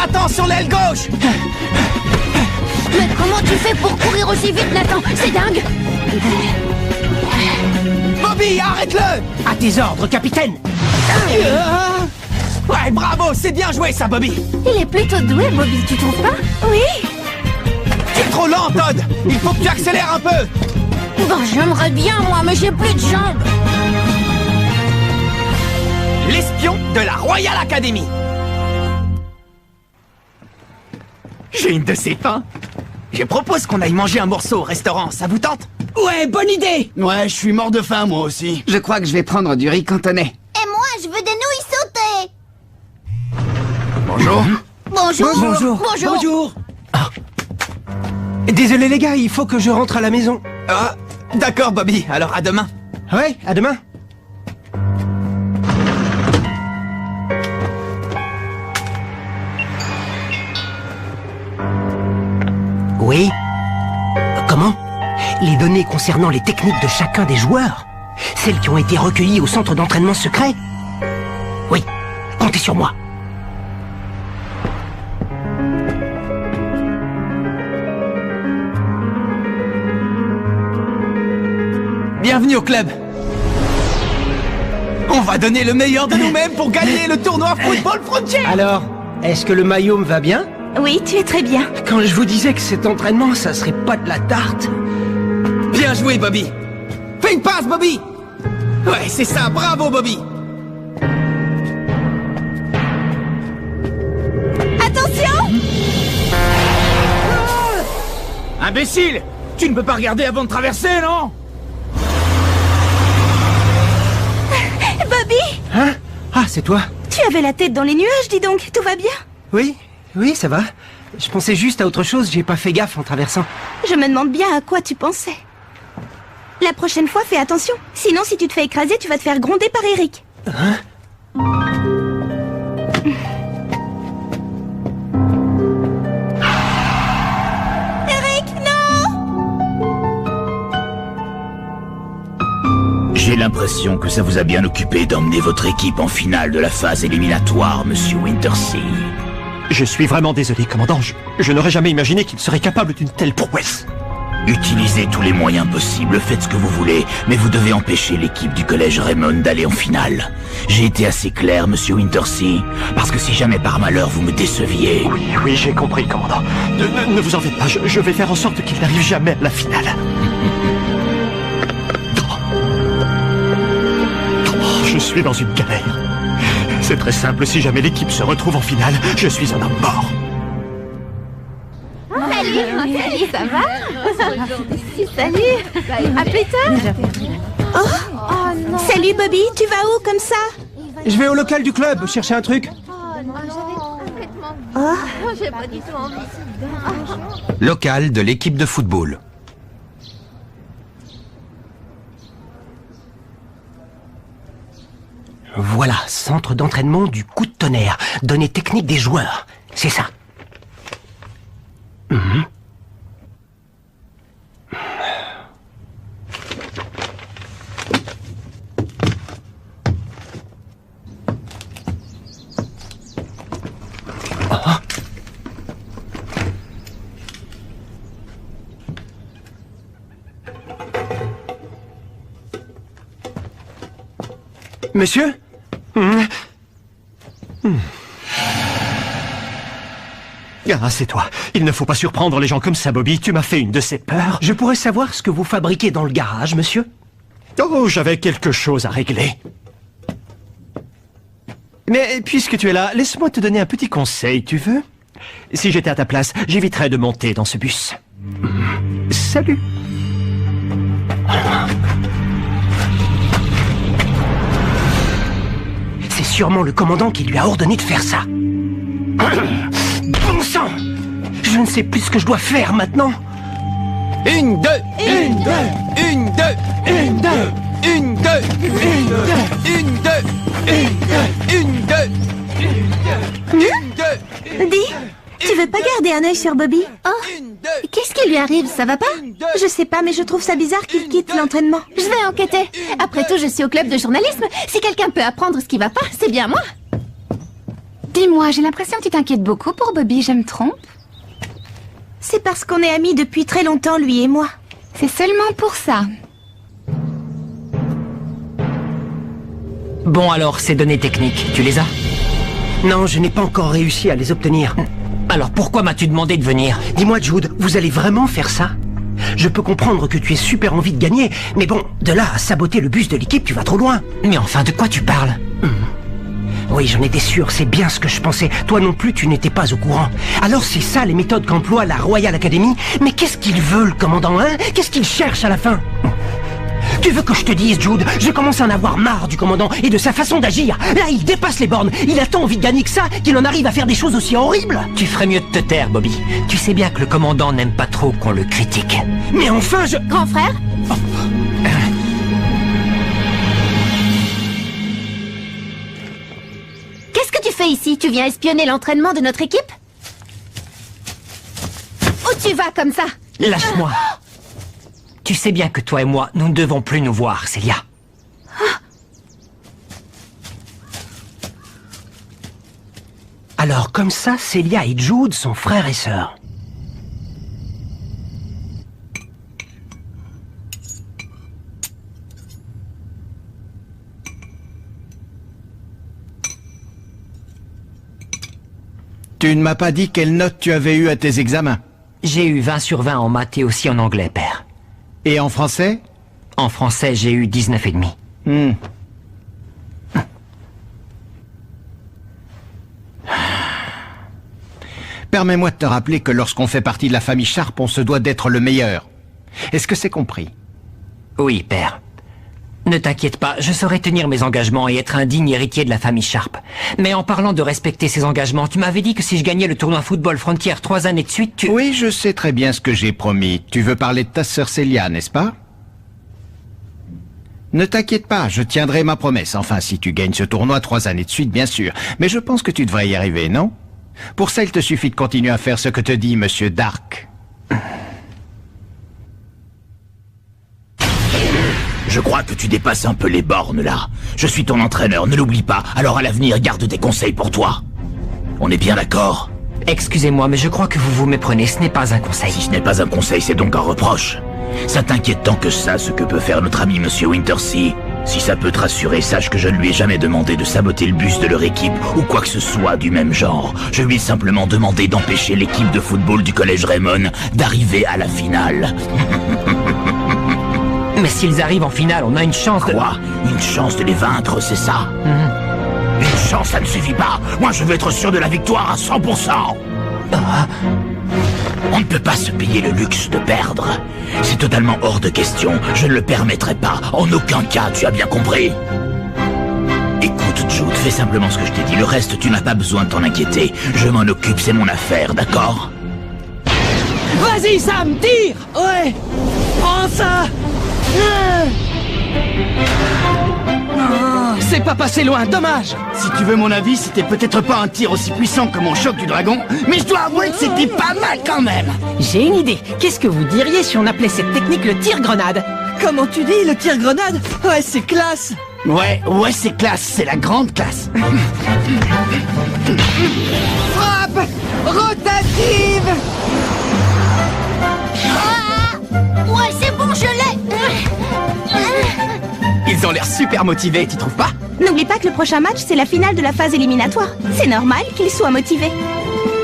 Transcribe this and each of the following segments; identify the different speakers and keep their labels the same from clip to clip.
Speaker 1: Nathan, sur l'aile gauche!
Speaker 2: Mais comment tu fais pour courir aussi vite, Nathan? C'est dingue!
Speaker 1: Bobby, arrête-le!
Speaker 3: À tes ordres, capitaine.
Speaker 1: Ouais, bravo, c'est bien joué ça, Bobby!
Speaker 2: Il est plutôt doué, Bobby, tu trouves pas? Oui!
Speaker 1: Tu es trop lent, Todd! Il faut que tu accélères un peu!
Speaker 2: Bon, j'aimerais bien, moi, mais j'ai plus de jambes!
Speaker 1: L'espion de la Royal Academy! J'ai une de ces faim! Je propose qu'on aille manger un morceau au restaurant, ça vous tente?
Speaker 3: Ouais, bonne idée.
Speaker 4: Ouais, je suis mort de faim, moi aussi.
Speaker 5: Je crois que je vais prendre du riz cantonais.
Speaker 2: Et moi, je veux des nouilles sautées!
Speaker 4: Bonjour.
Speaker 2: Bonjour!
Speaker 3: Bonjour.
Speaker 2: Bonjour!
Speaker 3: Bonjour. Ah. Désolé les gars, il faut que je rentre à la maison.
Speaker 1: Ah, d'accord, Bobby, alors à demain.
Speaker 3: Ouais, à demain. Oui. Comment? Les données concernant les techniques de chacun des joueurs? Celles qui ont été recueillies au centre d'entraînement secret? Oui, comptez sur moi.
Speaker 1: Bienvenue au club. On va donner le meilleur de nous-mêmes pour gagner le tournoi Football Frontier.
Speaker 3: Alors, est-ce que le maillot me va bien?
Speaker 2: Oui, tu es très bien.
Speaker 3: Quand je vous disais que cet entraînement, ça serait pas de la tarte.
Speaker 1: Bien joué, Bobby. Fais une passe, Bobby. Ouais, c'est ça, bravo, Bobby.
Speaker 2: Attention!
Speaker 1: Imbécile! Tu ne peux pas regarder avant de traverser, non?
Speaker 2: Bobby!
Speaker 3: Hein? Ah, c'est toi?
Speaker 2: Tu avais la tête dans les nuages, dis donc. Tout va bien?
Speaker 3: Oui, oui, ça va. Je pensais juste à autre chose, j'ai pas fait gaffe en traversant.
Speaker 2: Je me demande bien à quoi tu pensais. La prochaine fois, fais attention. Sinon, si tu te fais écraser, tu vas te faire gronder par Eric.
Speaker 3: Hein?
Speaker 2: Eric, non!
Speaker 6: J'ai l'impression que ça vous a bien occupé d'emmener votre équipe en finale de la phase éliminatoire, monsieur Wintersea.
Speaker 7: Je suis vraiment désolé, commandant. Je n'aurais jamais imaginé qu'il serait capable d'une telle prouesse.
Speaker 6: Utilisez tous les moyens possibles, faites ce que vous voulez, mais vous devez empêcher l'équipe du collège Raymond d'aller en finale. J'ai été assez clair, monsieur Wintersea, parce que si jamais par malheur vous me déceviez...
Speaker 7: Oui, j'ai compris, commandant. Ne vous en faites pas, je vais faire en sorte qu'il n'arrive jamais à la finale. Je suis dans une galère. C'est très simple, si jamais l'équipe se retrouve en finale, je suis un homme mort.
Speaker 2: Salut, ça va? Salut! À plus tard! Oh non! Salut Bobby, tu vas où comme ça?
Speaker 3: Je vais au local du club, chercher un truc.
Speaker 2: J'ai pas du tout envie.
Speaker 8: Local de l'équipe de football.
Speaker 3: Voilà, centre d'entraînement du coup de tonnerre. Données techniques des joueurs. C'est ça. Mhm. Ah. Monsieur?
Speaker 7: Ah, c'est toi. Il ne faut pas surprendre les gens comme ça, Bobby. Tu m'as fait une de ces peurs.
Speaker 3: Je pourrais savoir ce que vous fabriquez dans le garage, monsieur?
Speaker 7: Oh, j'avais quelque chose à régler. Mais puisque tu es là, laisse-moi te donner un petit conseil, tu veux? Si j'étais à ta place, j'éviterais de monter dans ce bus. Salut.
Speaker 3: C'est sûrement le commandant qui lui a ordonné de faire ça. Bon sang! Je ne sais plus ce que je dois faire maintenant.
Speaker 1: Une, deux, une, deux, une, deux, une, deux, une, deux, une, deux, une, deux, une, deux, une, deux.
Speaker 2: Dis, tu veux pas garder un œil sur Bobby? Oh, qu'est-ce qui lui arrive? Ça va pas? Je sais pas, mais je trouve ça bizarre qu'il quitte l'entraînement. Je vais enquêter. Après tout, je suis au club de journalisme. Si quelqu'un peut apprendre ce qui va pas, c'est bien moi. Dis-moi, j'ai l'impression que tu t'inquiètes beaucoup pour Bobby, je me trompe?
Speaker 9: C'est parce qu'on est amis depuis très longtemps, lui et moi.
Speaker 2: C'est seulement pour ça.
Speaker 3: Bon alors, ces données techniques, tu les as? Non, je n'ai pas encore réussi à les obtenir. Alors pourquoi m'as-tu demandé de venir? Dis-moi Jude, vous allez vraiment faire ça? Je peux comprendre que tu aies super envie de gagner, mais bon, de là à saboter le bus de l'équipe, tu vas trop loin. Mais enfin, de quoi tu parles? Oui, j'en étais sûr, c'est bien ce que je pensais. Toi non plus, tu n'étais pas au courant. Alors c'est ça les méthodes qu'emploie la Royal Academy? Mais qu'est-ce qu'il veut, le commandant, hein? Qu'est-ce qu'il cherche à la fin? Tu veux que je te dise, Jude, je commence à en avoir marre du commandant et de sa façon d'agir. Là, il dépasse les bornes. Il a tant envie de gagner que ça qu'il en arrive à faire des choses aussi horribles. Tu ferais mieux de te taire, Bobby. Tu sais bien que le commandant n'aime pas trop qu'on le critique. Mais enfin, je...
Speaker 9: Grand frère? Qu'est-ce que tu fais ici? Tu viens espionner l'entraînement de notre équipe? Où tu vas comme ça?
Speaker 3: Lâche-moi. Tu sais bien que toi et moi, nous ne devons plus nous voir, Célia. Alors, comme ça, Célia et Jude sont frères et sœurs.
Speaker 4: Tu ne m'as pas dit quelle note tu avais eue à tes examens.
Speaker 3: J'ai eu 20 sur 20 en maths et aussi en anglais, père.
Speaker 4: Et en français?
Speaker 3: En français, j'ai eu 19,5.
Speaker 4: Permets-moi de te rappeler que lorsqu'on fait partie de la famille Sharp, on se doit d'être le meilleur. Est-ce que c'est compris?
Speaker 3: Oui, père. Ne t'inquiète pas, je saurai tenir mes engagements et être un digne héritier de la famille Sharp. Mais en parlant de respecter ses engagements, tu m'avais dit que si je gagnais le tournoi Football Frontier 3 années de suite, tu...
Speaker 4: Oui, je sais très bien ce que j'ai promis. Tu veux parler de ta sœur Célia, n'est-ce pas? Ne t'inquiète pas, je tiendrai ma promesse. Enfin, si tu gagnes ce tournoi 3 années de suite, bien sûr. Mais je pense que tu devrais y arriver, non? Pour ça, il te suffit de continuer à faire ce que te dit Monsieur Dark.
Speaker 6: Je crois que tu dépasses un peu les bornes, là. Je suis ton entraîneur, ne l'oublie pas. Alors à l'avenir, garde tes conseils pour toi. On est bien d'accord?
Speaker 3: Excusez-moi, mais je crois que vous vous méprenez, ce n'est pas un conseil.
Speaker 6: Si ce n'est pas un conseil, c'est donc un reproche. Ça t'inquiète tant que ça, ce que peut faire notre ami Monsieur Wintersea? Si ça peut te rassurer, sache que je ne lui ai jamais demandé de saboter le bus de leur équipe ou quoi que ce soit du même genre. Je lui ai simplement demandé d'empêcher l'équipe de football du collège Raymond d'arriver à la finale.
Speaker 3: Mais s'ils arrivent en finale, on a une chance de...
Speaker 6: Quoi? Une chance de les vaincre, c'est ça? Une chance, ça ne suffit pas. Moi, je veux être sûr de la victoire à 100%. On ne peut pas se payer le luxe de perdre. C'est totalement hors de question. Je ne le permettrai pas. En aucun cas, tu as bien compris? Écoute, Jude, fais simplement ce que je t'ai dit. Le reste, tu n'as pas besoin de t'en inquiéter. Je m'en occupe, c'est mon affaire, d'accord?
Speaker 3: Vas-y, Sam, tire! Ouais! Prends ça! C'est pas passé loin, dommage!
Speaker 4: Si tu veux mon avis, c'était peut-être pas un tir aussi puissant que mon choc du dragon, mais je dois avouer que c'était pas mal quand même.
Speaker 10: J'ai une idée. Qu'est-ce que vous diriez si on appelait cette technique le tir-grenade?
Speaker 7: Comment tu dis, le tir-grenade? Ouais, c'est classe!
Speaker 4: Ouais, c'est classe, c'est la grande classe.
Speaker 10: Frappe rotative!
Speaker 9: Ouais, c'est bon, je l'ai!
Speaker 7: Ils ont l'air super motivés, tu trouves pas?
Speaker 9: N'oublie pas que le prochain match, c'est la finale de la phase éliminatoire. C'est normal qu'ils soient motivés.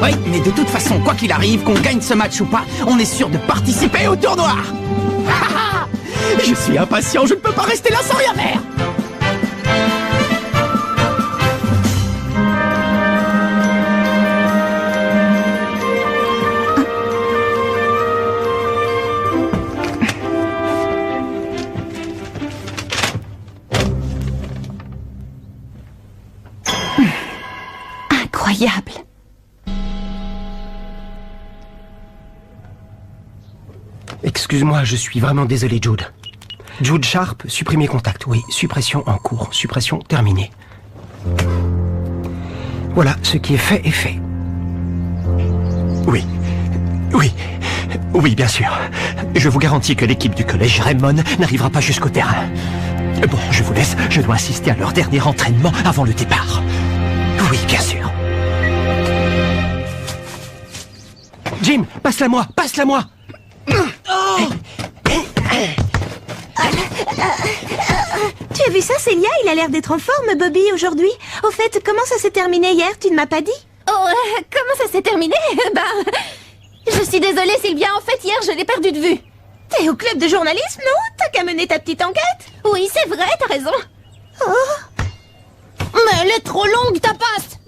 Speaker 7: Oui, mais de toute façon, quoi qu'il arrive, qu'on gagne ce match ou pas, on est sûr de participer au tournoi. Je suis impatient, je ne peux pas rester là sans rien faire.
Speaker 2: Incroyable.
Speaker 3: Excuse-moi, je suis vraiment désolé, Jude. Jude Sharp, supprimer contact. Oui, suppression en cours. Suppression terminée. Voilà, ce qui est fait est fait. Oui, bien sûr. Je vous garantis que l'équipe du collège Raymond n'arrivera pas jusqu'au terrain. Bon, je vous laisse. Je dois assister à leur dernier entraînement avant le départ. Oui, bien sûr. Jim, passe-la-moi, passe-la-moi.
Speaker 2: Tu as vu ça, Célia? Il a l'air d'être en forme, Bobby, aujourd'hui. Au fait, comment ça s'est terminé hier? Tu ne m'as pas dit?
Speaker 9: Oh, comment ça s'est terminé? Je suis désolée, Sylvia. En fait, hier, je l'ai perdu de vue.
Speaker 2: T'es au club de journalisme, non? T'as qu'à mener ta petite enquête.
Speaker 9: Oui, c'est vrai, t'as raison.
Speaker 2: Oh.
Speaker 9: Mais elle est trop longue, ta passe.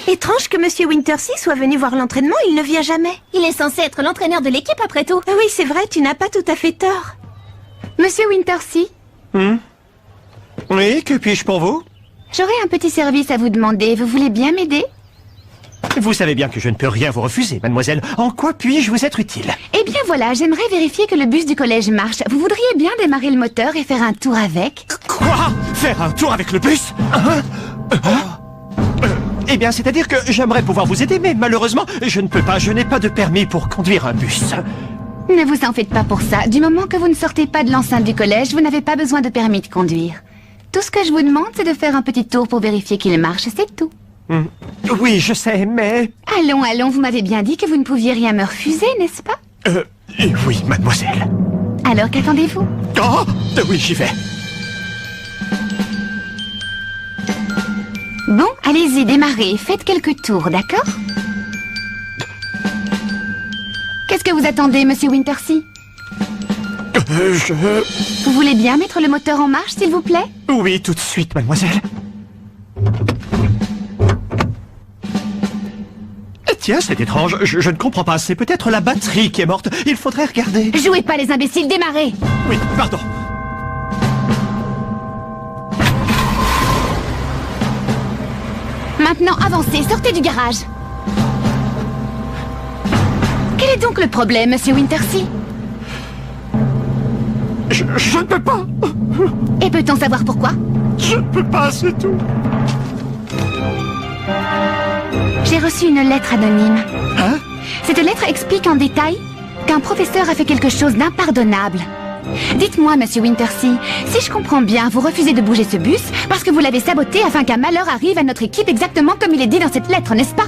Speaker 2: Étrange que Monsieur Wintersea soit venu voir l'entraînement, il ne vient jamais.
Speaker 9: Il est censé être l'entraîneur de l'équipe, après tout.
Speaker 2: Ah oui, c'est vrai, tu n'as pas tout à fait tort.
Speaker 9: Monsieur Wintersea,
Speaker 3: Oui, que puis-je pour vous?
Speaker 9: j'aurais un petit service à vous demander. Vous voulez bien m'aider?
Speaker 3: Vous savez bien que je ne peux rien vous refuser, mademoiselle. En quoi puis-je vous être utile?
Speaker 9: Eh bien voilà, j'aimerais vérifier que le bus du collège marche. Vous voudriez bien démarrer le moteur et faire un tour avec?
Speaker 3: Quoi? Faire un tour avec le bus? Eh bien, c'est-à-dire que j'aimerais pouvoir vous aider, mais malheureusement, je ne peux pas. Je n'ai pas de permis pour conduire un bus.
Speaker 9: Ne vous en faites pas pour ça. Du moment que vous ne sortez pas de l'enceinte du collège, vous n'avez pas besoin de permis de conduire. Tout ce que je vous demande, c'est de faire un petit tour pour vérifier qu'il marche, c'est tout.
Speaker 3: Oui, je sais, mais...
Speaker 9: Allons, allons, vous m'avez bien dit que vous ne pouviez rien me refuser, n'est-ce pas?
Speaker 3: Oui, mademoiselle.
Speaker 9: Alors qu'attendez-vous?
Speaker 3: Oh, oui, j'y vais.
Speaker 9: Bon, allez-y, démarrez. Faites quelques tours, d'accord? Qu'est-ce que vous attendez, Monsieur Wintersea? Vous voulez bien mettre le moteur en marche, s'il vous plaît?
Speaker 3: Oui, tout de suite, mademoiselle. Tiens, c'est étrange. Je ne comprends pas. C'est peut-être la batterie qui est morte. Il faudrait regarder.
Speaker 9: Jouez pas les imbéciles, démarrez!
Speaker 3: Oui, pardon.
Speaker 9: Maintenant, avancez, sortez du garage. Quel est donc le problème, Monsieur Wintersea?
Speaker 3: Je ne peux pas.
Speaker 9: Et peut-on savoir pourquoi?
Speaker 3: Je ne peux pas, c'est tout.
Speaker 9: J'ai reçu une lettre anonyme.
Speaker 3: Hein?
Speaker 9: Cette lettre explique en détail qu'un professeur a fait quelque chose d'impardonnable. Dites-moi, Monsieur Wintersea, si je comprends bien, vous refusez de bouger ce bus parce que vous l'avez saboté afin qu'un malheur arrive à notre équipe exactement comme il est dit dans cette lettre, n'est-ce pas?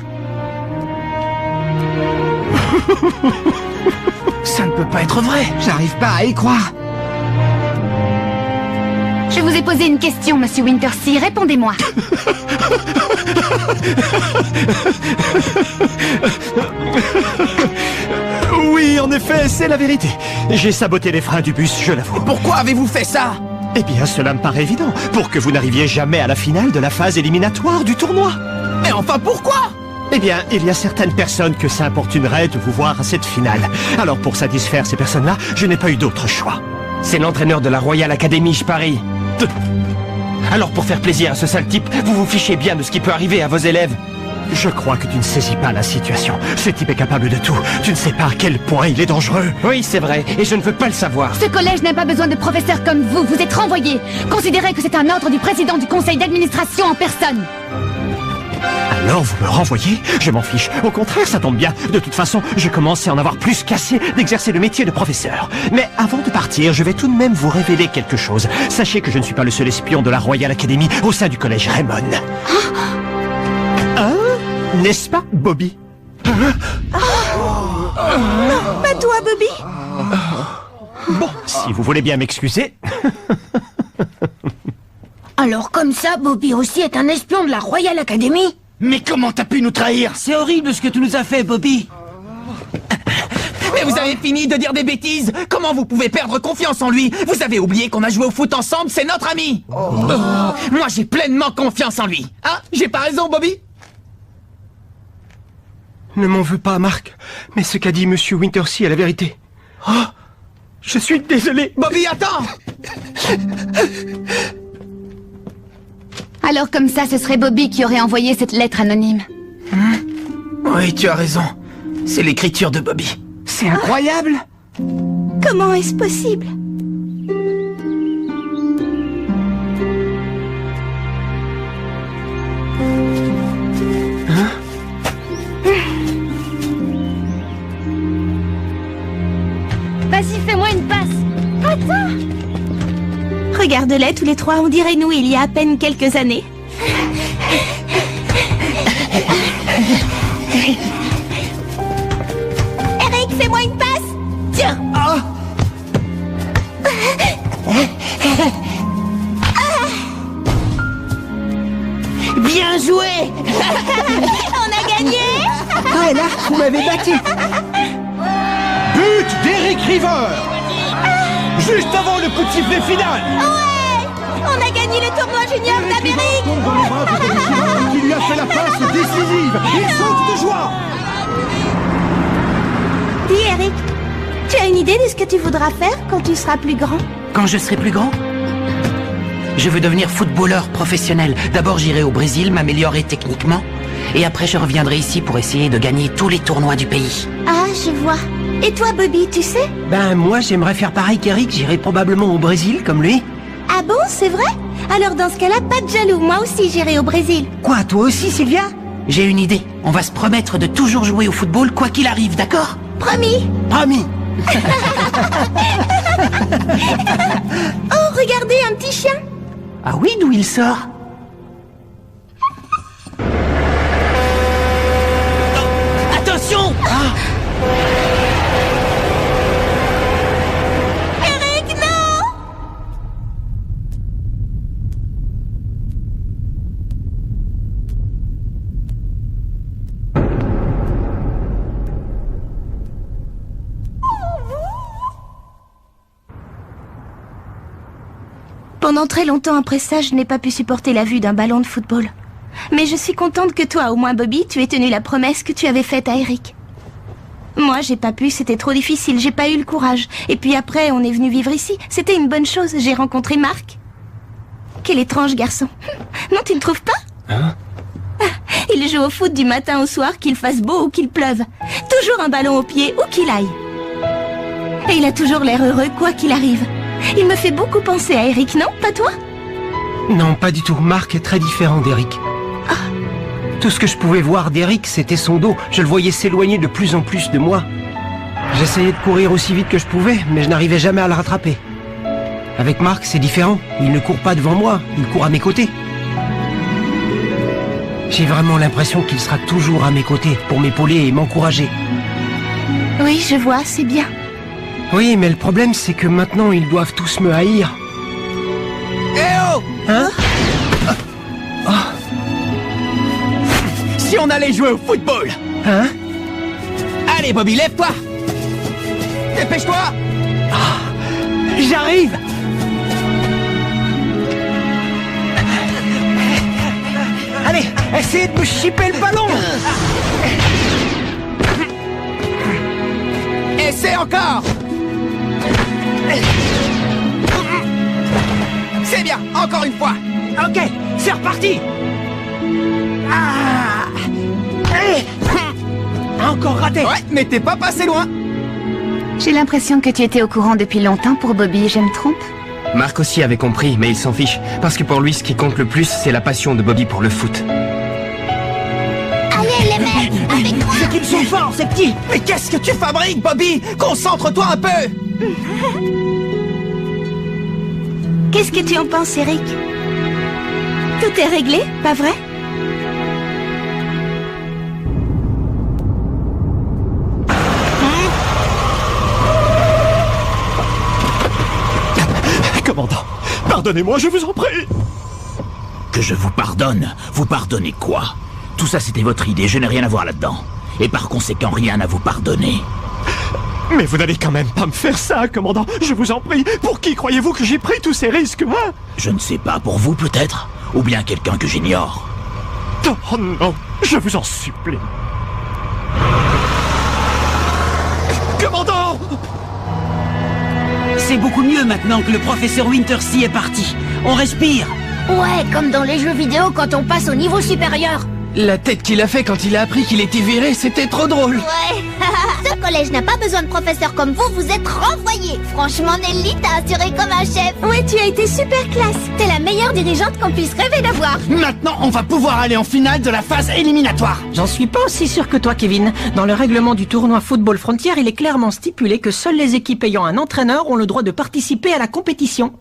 Speaker 7: Ça ne peut pas être vrai. J'arrive pas à y croire.
Speaker 9: Je vous ai posé une question, Monsieur Wintersea, répondez-moi.
Speaker 3: Oui, en effet, c'est la vérité. J'ai saboté les freins du bus, je l'avoue.
Speaker 7: Pourquoi avez-vous fait ça?
Speaker 3: Eh bien, cela me paraît évident. Pour que vous n'arriviez jamais à la finale de la phase éliminatoire du tournoi.
Speaker 7: Mais enfin, pourquoi?
Speaker 3: Eh bien, il y a certaines personnes que ça importunerait de vous voir à cette finale. Alors, pour satisfaire ces personnes-là, je n'ai pas eu d'autre choix.
Speaker 10: C'est l'entraîneur de la Royal Academy, je parie. Alors, pour faire plaisir à ce sale type, vous vous fichez bien de ce qui peut arriver à vos élèves.
Speaker 3: Je crois que tu ne saisis pas la situation. Ce type est capable de tout. Tu ne sais pas à quel point il est dangereux.
Speaker 10: Oui, c'est vrai, et je ne veux pas le savoir.
Speaker 9: Ce collège n'a pas besoin de professeurs comme vous, vous êtes renvoyés. Considérez que c'est un ordre du président du conseil d'administration en personne.
Speaker 3: Alors vous me renvoyez? Je m'en fiche. Au contraire, ça tombe bien. De toute façon, je commence à en avoir plus qu'assez d'exercer le métier de professeur. Mais avant de partir, je vais tout de même vous révéler quelque chose. Sachez que je ne suis pas le seul espion de la Royal Academy au sein du collège Raymond. Hein? N'est-ce pas, Bobby?
Speaker 2: Non, pas toi, Bobby.
Speaker 3: Bon, si vous voulez bien m'excuser.
Speaker 9: Alors comme ça, Bobby aussi est un espion de la Royal Academy?
Speaker 6: Mais comment t'as pu nous trahir?
Speaker 10: C'est horrible ce que tu nous as fait, Bobby.
Speaker 7: Mais vous avez fini de dire des bêtises. Comment vous pouvez perdre confiance en lui? Vous avez oublié qu'on a joué au foot ensemble, c'est notre ami. Moi, j'ai pleinement confiance en lui. Hein? J'ai pas raison, Bobby?
Speaker 3: Ne m'en veux pas, Marc. Mais ce qu'a dit Monsieur Wintersea est la vérité. Oh, je suis désolé.
Speaker 7: Bobby, attends!
Speaker 9: Alors comme ça, ce serait Bobby qui aurait envoyé cette lettre anonyme.
Speaker 7: Oui, tu as raison. C'est l'écriture de Bobby. C'est incroyable!
Speaker 2: Comment est-ce possible?
Speaker 9: Vas-y, fais-moi une passe. Attends.
Speaker 2: Regarde-les tous les trois, on dirait nous il y a à peine quelques années. Eric, fais-moi une passe. Tiens.
Speaker 3: Bien joué.
Speaker 2: On a gagné.
Speaker 3: Ah, là, vous m'avez battu.
Speaker 10: But d'Eric River. Juste avant le coup de sifflet final.
Speaker 2: Ouais. On a gagné le tournoi junior d'Amérique.
Speaker 10: Qui lui a fait la passe décisive. Il saute de joie.
Speaker 2: Dis Eric, tu as une idée de ce que tu voudras faire quand tu seras plus grand?
Speaker 3: Quand je serai plus grand, je veux devenir footballeur professionnel. D'abord, j'irai au Brésil m'améliorer techniquement. Et après, je reviendrai ici pour essayer de gagner tous les tournois du pays.
Speaker 2: Ah, je vois. Et toi, Bobby, tu sais?
Speaker 3: Ben, moi, j'aimerais faire pareil qu'Eric. J'irai probablement au Brésil, comme lui.
Speaker 2: Ah bon, c'est vrai? Alors dans ce cas-là, pas de jaloux. Moi aussi, j'irai au Brésil.
Speaker 3: Quoi, toi aussi, Sylvia? J'ai une idée. On va se promettre de toujours jouer au football, quoi qu'il arrive, d'accord?
Speaker 2: Promis.
Speaker 3: Promis.
Speaker 2: Oh, regardez, un petit chien.
Speaker 3: Ah oui, d'où il sort? Attention!
Speaker 2: Eric, non! Pendant très longtemps après ça, je n'ai pas pu supporter la vue d'un ballon de football. Mais je suis contente que toi, au moins Bobby, tu aies tenu la promesse que tu avais faite à Eric. Moi, j'ai pas pu, c'était trop difficile, j'ai pas eu le courage. Et puis après, on est venu vivre ici. C'était une bonne chose, j'ai rencontré Marc. Quel étrange garçon. Non, tu ne trouves pas?
Speaker 10: Hein?
Speaker 2: Il joue au foot du matin au soir, qu'il fasse beau ou qu'il pleuve. Toujours un ballon au pied, où qu'il aille. Et il a toujours l'air heureux, quoi qu'il arrive. Il me fait beaucoup penser à Eric, non? Pas toi?
Speaker 3: Non, pas du tout. Marc est très différent d'Eric. Tout ce que je pouvais voir d'Eric, c'était son dos. Je le voyais s'éloigner de plus en plus de moi. J'essayais de courir aussi vite que je pouvais, mais je n'arrivais jamais à le rattraper. Avec Marc, c'est différent. Il ne court pas devant moi, il court à mes côtés. J'ai vraiment l'impression qu'il sera toujours à mes côtés pour m'épauler et m'encourager.
Speaker 2: Oui, je vois, c'est bien.
Speaker 3: Oui, mais le problème, c'est que maintenant, ils doivent tous me haïr.
Speaker 1: Eh oh!
Speaker 3: Hein?
Speaker 1: Si on allait jouer au football!
Speaker 3: Hein?
Speaker 1: Allez, Bobby, lève-toi! Dépêche-toi!
Speaker 3: J'arrive! Allez, essayez de me chipper le ballon!
Speaker 1: Essaie encore! C'est bien, encore une fois!
Speaker 3: Ok, c'est reparti! Ah! Allez! Encore raté!
Speaker 1: Ouais, mais t'es pas passé loin!
Speaker 9: J'ai l'impression que tu étais au courant depuis longtemps pour Bobby, je me trompe?
Speaker 10: Marc aussi avait compris, mais il s'en fiche. Parce que pour lui, ce qui compte le plus, c'est la passion de Bobby pour le foot.
Speaker 2: Allez, les mecs, avec moi!
Speaker 3: C'est qu'ils sont forts, ces petits!
Speaker 1: Mais qu'est-ce que tu fabriques, Bobby? Concentre-toi un peu!
Speaker 2: Qu'est-ce que tu en penses, Eric? Tout est réglé, pas vrai?
Speaker 10: Commandant, pardonnez-moi, je vous en prie.
Speaker 6: Que je vous pardonne? Vous pardonnez quoi? Tout ça c'était votre idée, je n'ai rien à voir là-dedans. Et par conséquent, rien à vous pardonner.
Speaker 10: Mais vous n'allez quand même pas me faire ça, commandant. Je vous en prie. Pour qui croyez-vous que j'ai pris tous ces risques, hein?
Speaker 6: Je ne sais pas, pour vous peut-être? Ou bien quelqu'un que j'ignore?
Speaker 10: Oh non, je vous en supplie. Commandant!
Speaker 3: C'est beaucoup mieux maintenant que le professeur Wintersea est parti. On respire.
Speaker 2: Ouais, comme dans les jeux vidéo quand on passe au niveau supérieur.
Speaker 1: La tête qu'il a fait quand il a appris qu'il était viré, c'était trop drôle.
Speaker 2: Ouais. Ce collège n'a pas besoin de professeurs comme vous, vous êtes renvoyés. Franchement, Nelly, t'as assuré comme un chef. Ouais, tu as été super classe. T'es la meilleure dirigeante qu'on puisse rêver d'avoir.
Speaker 1: Maintenant, on va pouvoir aller en finale de la phase éliminatoire.
Speaker 3: J'en suis pas aussi sûr que toi, Kevin. Dans le règlement du tournoi Football Frontier, il est clairement stipulé que seules les équipes ayant un entraîneur ont le droit de participer à la compétition.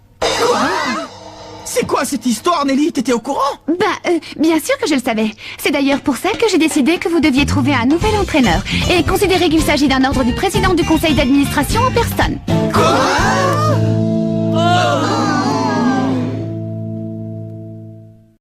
Speaker 7: C'est quoi cette histoire, Nelly? T'étais au courant?
Speaker 9: Bien sûr que je le savais. C'est d'ailleurs pour ça que j'ai décidé que vous deviez trouver un nouvel entraîneur et considérer qu'il s'agit d'un ordre du président du conseil d'administration en personne.
Speaker 7: Quoi?